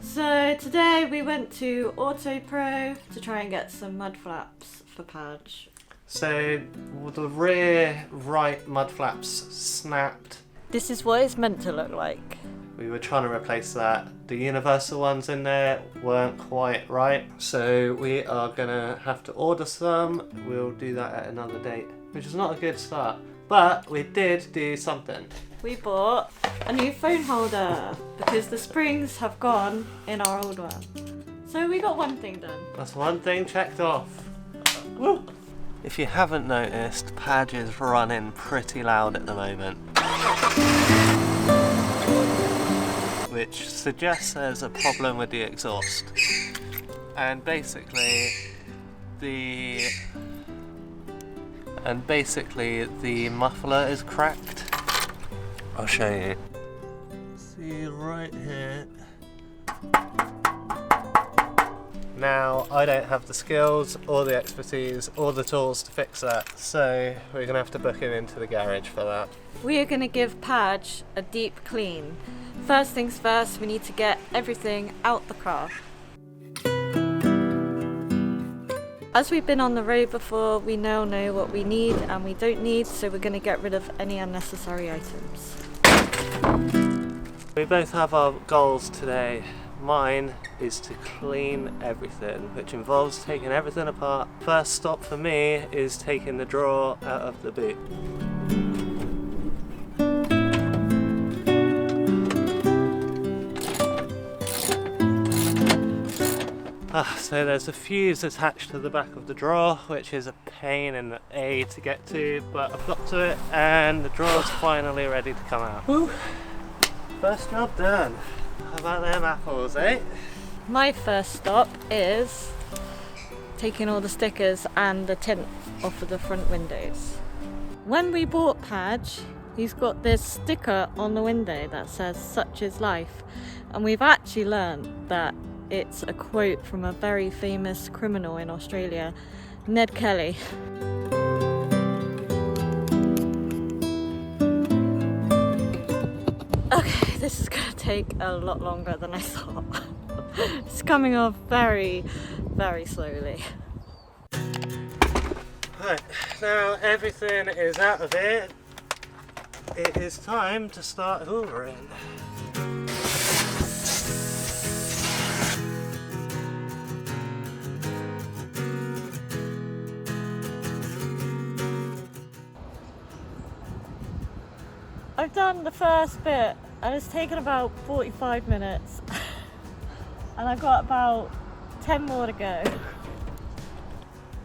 So today we went to Auto Pro to try and get some mud flaps for Padge. So the rear right mud flaps snapped. This is what it's meant to look like. We were trying to replace that. The universal ones in there weren't quite right, so we are gonna have to order some. We'll do that at another date, which is not a good start, but we did do something. We bought a new phone holder because the springs have gone in our old one. So we got one thing done. That's one thing checked off. Woo. If you haven't noticed, Padge is running pretty loud at the moment, which suggests there's a problem with the exhaust. And basically the muffler is cracked. I'll show you. See right here. Now, I don't have the skills or the expertise or the tools to fix that, so we're gonna have to book him into the garage for that. We are going to give Padge a deep clean. First things first, we need to get everything out the car. As we've been on the road before, we now know what we need and we don't need, so we're going to get rid of any unnecessary items. We both have our goals today. Mine is to clean everything, which involves taking everything apart. First stop for me is taking the drawer out of the boot. So there's a fuse attached to the back of the drawer, which is a pain in the A to get to, but I've got to it and the drawer's finally ready to come out. Woo. First job done. How about them apples, eh? My first stop is taking all the stickers and the tint off of the front windows. When we bought Padge, he's got this sticker on the window that says "Such is life," and we've actually learned that it's a quote from a very famous criminal in Australia, Ned Kelly. Okay, this is gonna take a lot longer than I thought. It's coming off very, very slowly. Right, now everything is out of here. It is time to start hoovering. I've done the first bit and it's taken about 45 minutes and I've got about 10 more to go.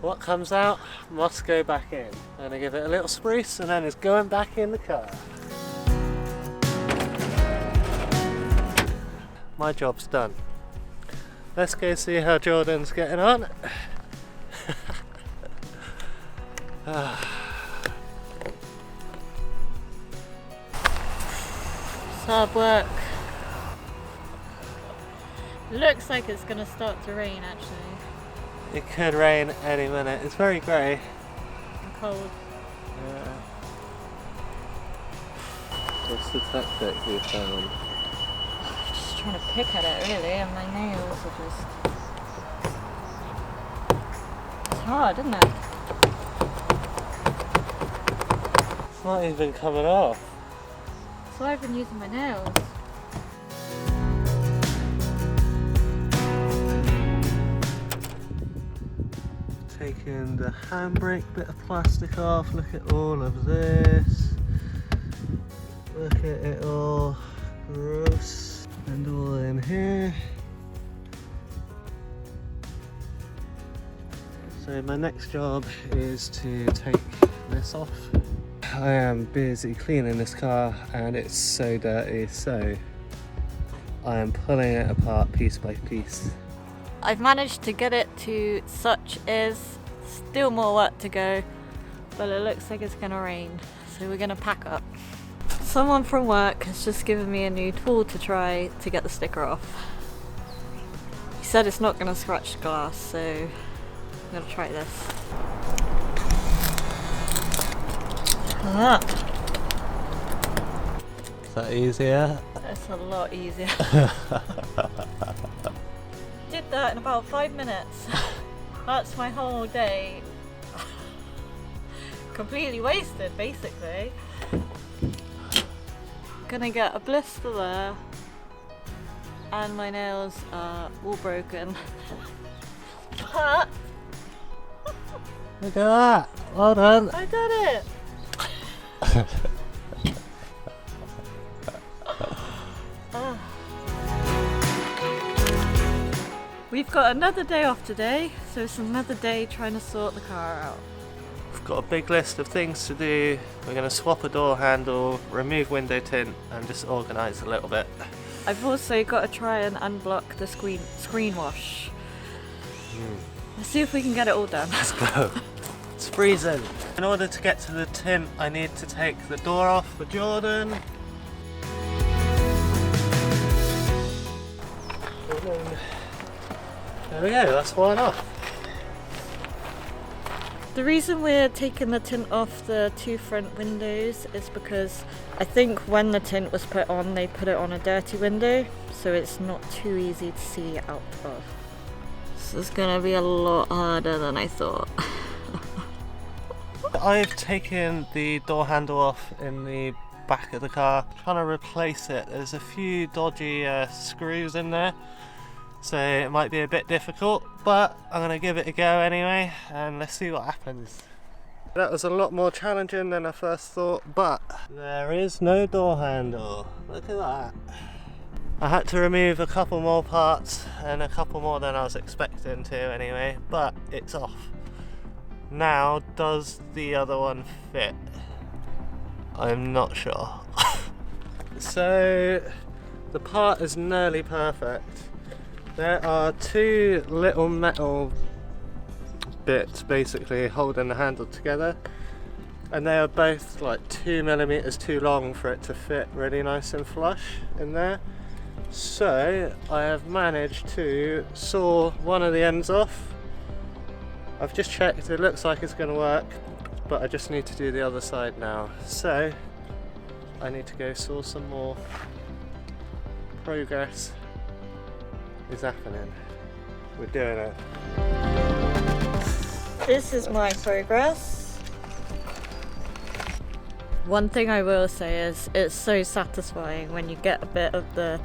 What comes out must go back in. I'm gonna give it a little spruce and then it's going back in the car. My job's done. Let's go see how Jordan's getting on. Hard work. Looks like it's gonna start to rain actually. It could rain any minute. It's very grey. And cold. Yeah. What's the tactic you found? Just trying to pick at it really, and my nails are just... It's hard, isn't it? It's not even coming off. So I've been using my nails. Taking the handbrake bit of plastic off, look at all of this. Look at it all, gross. And all in here. So my next job is to take this off. I am busy cleaning this car and it's so dirty, so I am pulling it apart piece by piece. I've managed to get it to such is, still more work to go, but it looks like it's gonna rain, so we're gonna pack up. Someone from work has just given me a new tool to try to get the sticker off. He said it's not gonna scratch the glass, so I'm gonna try this. Is that easier? It's a lot easier. Did that in about 5 minutes. That's my whole day. Completely wasted, basically. Gonna get a blister there, and my nails are all broken. But look at that! Well done! I did it! We've got another day off today, so it's another day trying to sort the car out. We've got a big list of things to do. We're going to swap a door handle, remove window tint, and just organise a little bit. I've also got to try and unblock the screen wash. Let's see if we can get it all done. Let's go. It's freezing. In order to get to the tint, I need to take the door off for Jordan. There we go, that's one off. The reason we're taking the tint off the two front windows is because I think when the tint was put on, they put it on a dirty window, so it's not too easy to see out of. This is gonna be a lot harder than I thought. I've taken the door handle off in the back of the car, trying to replace it. There's a few dodgy screws in there, so it might be a bit difficult, but I'm going to give it a go anyway, and let's see what happens. That was a lot more challenging than I first thought, but there is no door handle. Look at that. I had to remove a couple more parts, and a couple more than I was expecting to anyway, but it's off. Now, does the other one fit? I'm not sure. So, the part is nearly perfect. There are two little metal bits basically holding the handle together, and they are both like 2mm too long for it to fit really nice and flush in there. So I have managed to saw one of the ends off. I've just checked, it looks like it's going to work, but I just need to do the other side now. So I need to go saw some more. Progress is happening. We're doing it. This is my progress. One thing I will say is it's so satisfying when you get a bit of the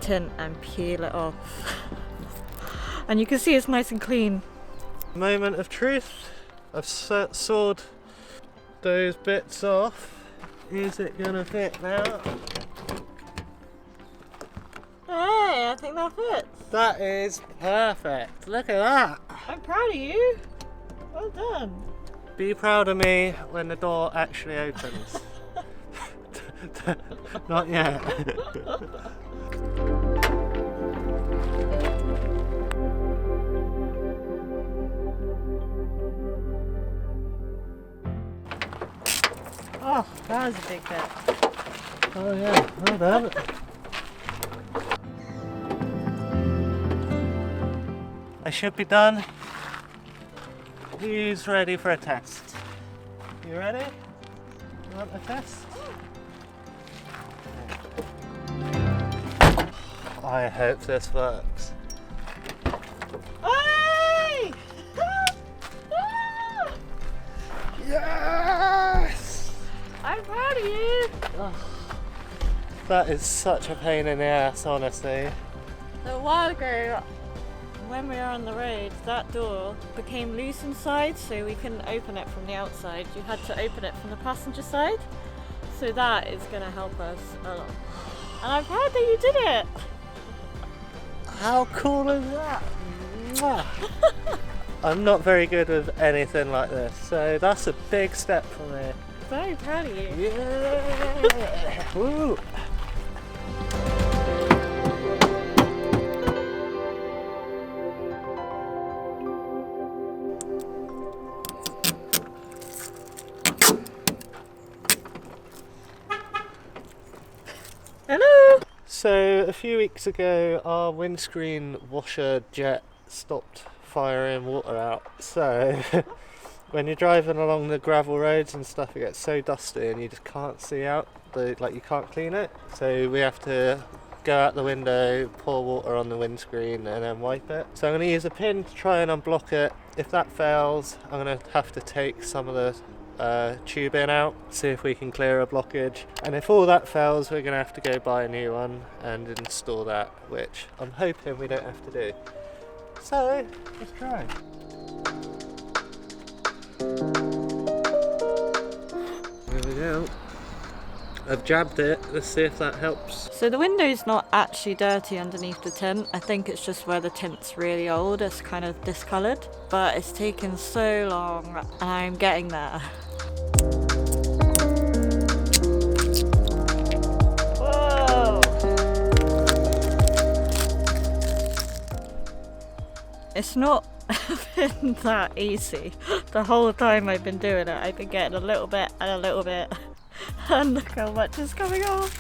tint and peel it off. And you can see it's nice and clean. Moment of truth. I've sawed those bits off. Is it gonna fit now? Hey, I think that fits. That is perfect. Look at that. I'm proud of you. Well done. Be proud of me when the door actually opens. Not yet. Oh, that was a big bit. Oh yeah, well done. I should be done. Who's ready for a test? You ready? You want a test? I hope this works. Hey! Yes! I'm proud of you. That is such a pain in the ass, honestly. A while ago, when we were on the road, that door became loose inside, so we couldn't open it from the outside. You had to open it from the passenger side. So that is going to help us a lot. And I'm proud that you did it. How cool is that? Mwah. I'm not very good with anything like this, so that's a big step for me. Very proud of you. Yeah! Woo! Hello! So a few weeks ago our windscreen washer jet stopped firing water out, so When you're driving along the gravel roads and stuff, it gets so dusty and you just can't see out, you can't clean it. So we have to go out the window, pour water on the windscreen and then wipe it. So I'm going to use a pin to try and unblock it. If that fails, I'm going to have to take some of the tubing out, see if we can clear a blockage. And if all that fails, we're going to have to go buy a new one and install that, which I'm hoping we don't have to do. So, let's try. There we go. I've jabbed it. Let's see if that helps. So the window's not actually dirty underneath the tint. I think it's just where the tint's really old. It's kind of discoloured. But it's taken so long and I'm getting there. Whoa! It's not been that easy. The whole time I've been doing it, I've been getting a little bit and a little bit. And look how much is coming off.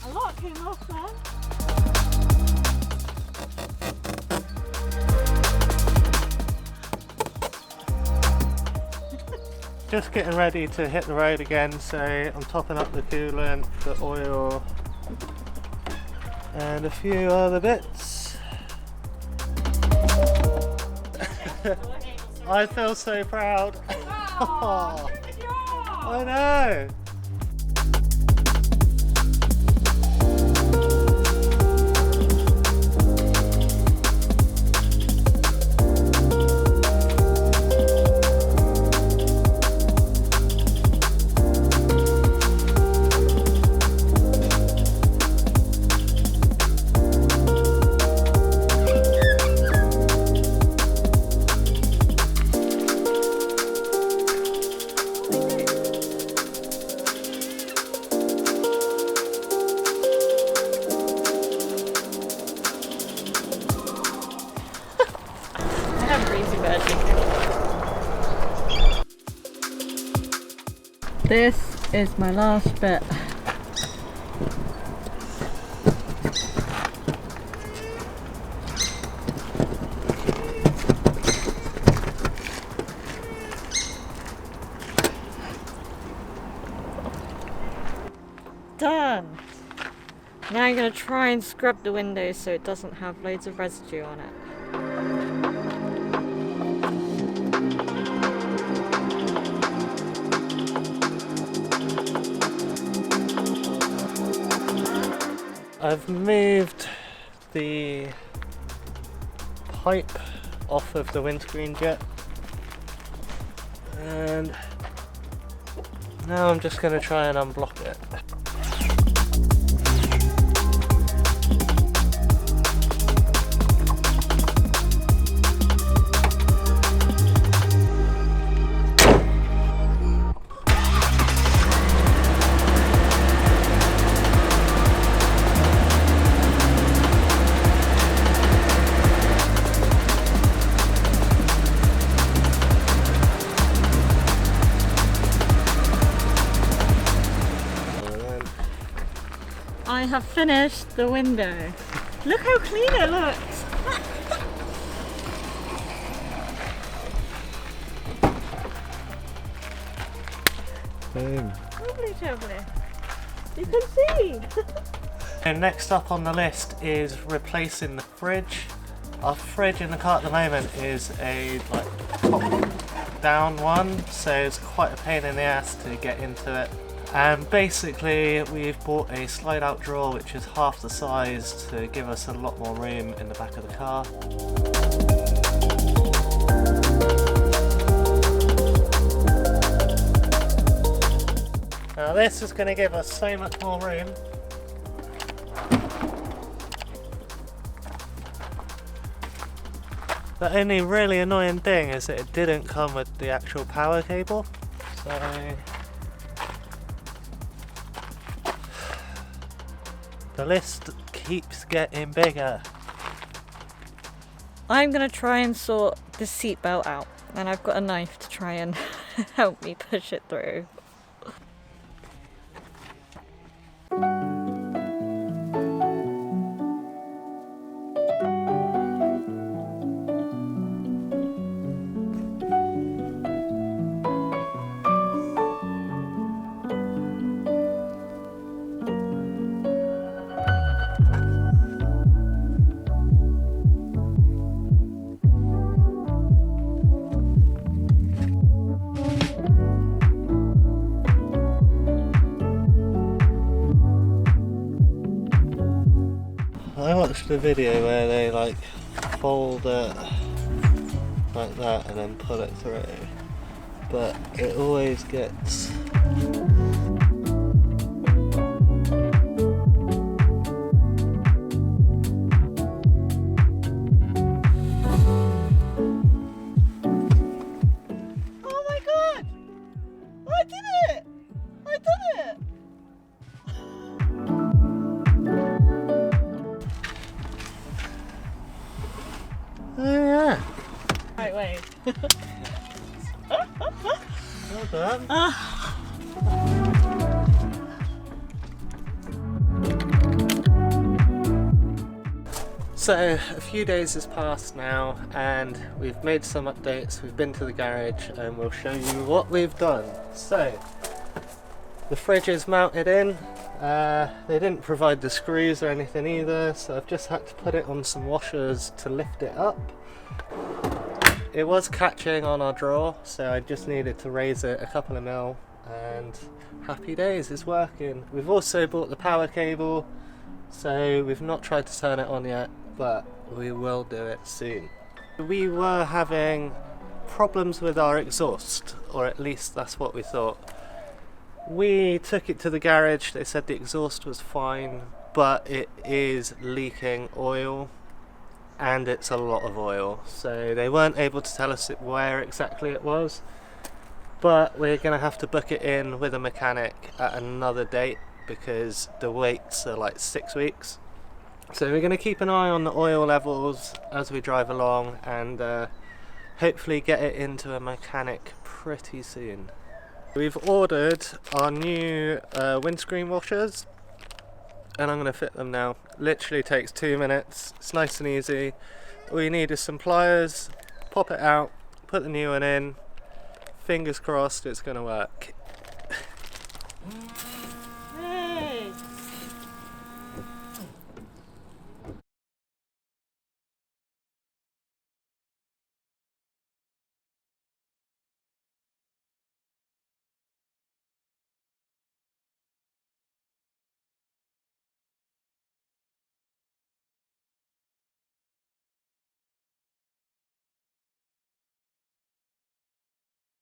A lot came off there. Just getting ready to hit the road again, so I'm topping up the coolant, the oil, and a few other bits. I feel so proud. Oh, I know. This is my last bit. Done! Now I'm going to try and scrub the windows so it doesn't have loads of residue on it. I've moved the pipe off of the windscreen jet, and now I'm just going to try and unblock it. I have finished the window. Look how clean it looks. Boom. Lovely, lovely. You can see. And next up on the list is replacing the fridge. Our fridge in the car at the moment is a top down one, so it's quite a pain in the ass to get into it. And basically we've bought a slide out drawer which is half the size to give us a lot more room in the back of the car. Now this is going to give us so much more room. The only really annoying thing is that it didn't come with the actual power cable. So the list keeps getting bigger. I'm going to try and sort the seatbelt out, and I've got a knife to try and help me push it through. watched a video where they like fold it like that and then pull it through, but it always gets Right way. well done. So a few days has passed now and we've made some updates. We've been to the garage and we'll show you what we've done. So the fridge is mounted in. They didn't provide the screws or anything either, so I've just had to put it on some washers to lift it up. It was catching on our drawer, so I just needed to raise it a couple of mil and happy days, it's working. We've also bought the power cable, so we've not tried to turn it on yet, but we will do it soon. We were having problems with our exhaust, or at least that's what we thought. We took it to the garage, they said the exhaust was fine, but it is leaking oil. And it's a lot of oil, so they weren't able to tell us where exactly it was, but we're going to have to book it in with a mechanic at another date because the waits are like 6 weeks. So we're going to keep an eye on the oil levels as we drive along and hopefully get it into a mechanic pretty soon. We've ordered our new windscreen washers and I'm going to fit them now. Literally takes 2 minutes, it's nice and easy. All you need is some pliers, pop it out, put the new one in, fingers crossed it's going to work.